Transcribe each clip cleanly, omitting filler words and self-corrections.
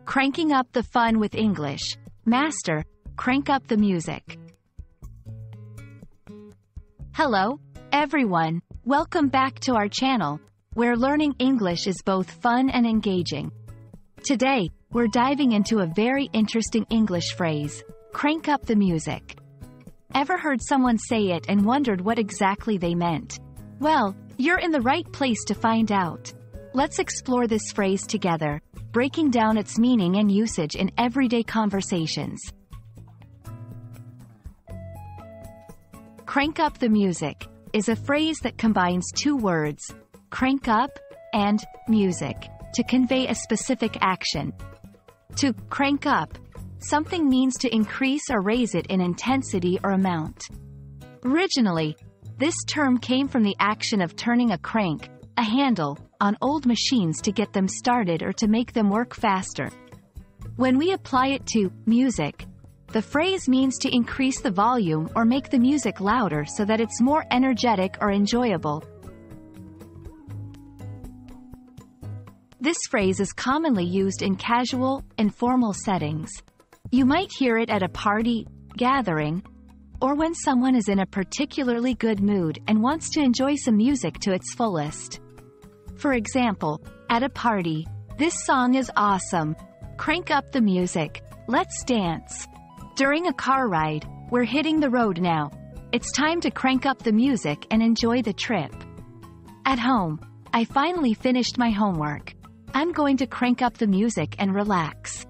Cranking up the fun with English. Master, crank up the music. Hello, everyone. Welcome back to our channel, where learning English is both fun and engaging. Today, we're diving into a very interesting English phrase, crank up the music. Ever heard someone say it and wondered what exactly they meant? Well, you're in the right place to find out. Let's explore this phrase together, breaking down its meaning and usage in everyday conversations. Crank up the music is a phrase that combines two words, crank up and music, to convey a specific action. To crank up something means to increase or raise it in intensity or amount. Originally, this term came from the action of turning a crank, a handle, on old machines to get them started or to make them work faster. When we apply it to music, the phrase means to increase the volume or make the music louder so that it's more energetic or enjoyable. This phrase is commonly used in casual, informal settings. You might hear it at a party, gathering, or when someone is in a particularly good mood and wants to enjoy some music to its fullest. For example, at a party, this song is awesome. Crank up the music. Let's dance. During a car ride, we're hitting the road now. It's time to crank up the music and enjoy the trip. At home, I finally finished my homework. I'm going to crank up the music and relax.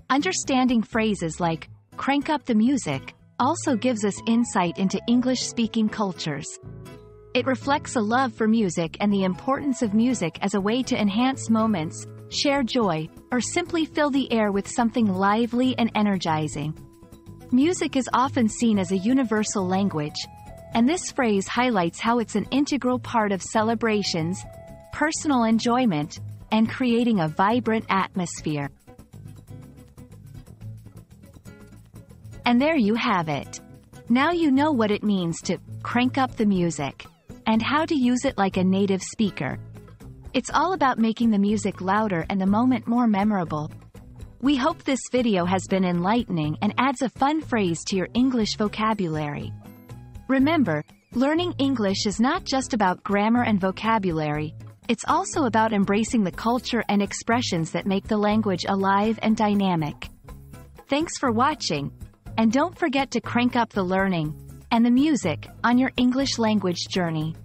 Understanding phrases like crank up the music also gives us insight into English-speaking cultures. It reflects a love for music and the importance of music as a way to enhance moments, share joy, or simply fill the air with something lively and energizing. Music is often seen as a universal language, and this phrase highlights how it's an integral part of celebrations, personal enjoyment, and creating a vibrant atmosphere. And there you have it. Now you know what it means to crank up the music, and how to use it like a native speaker. It's all about making the music louder and the moment more memorable. We hope this video has been enlightening and adds a fun phrase to your English vocabulary. Remember, learning English is not just about grammar and vocabulary, it's also about embracing the culture and expressions that make the language alive and dynamic. Thanks for watching, and don't forget to crank up the learning and the music on your English language journey.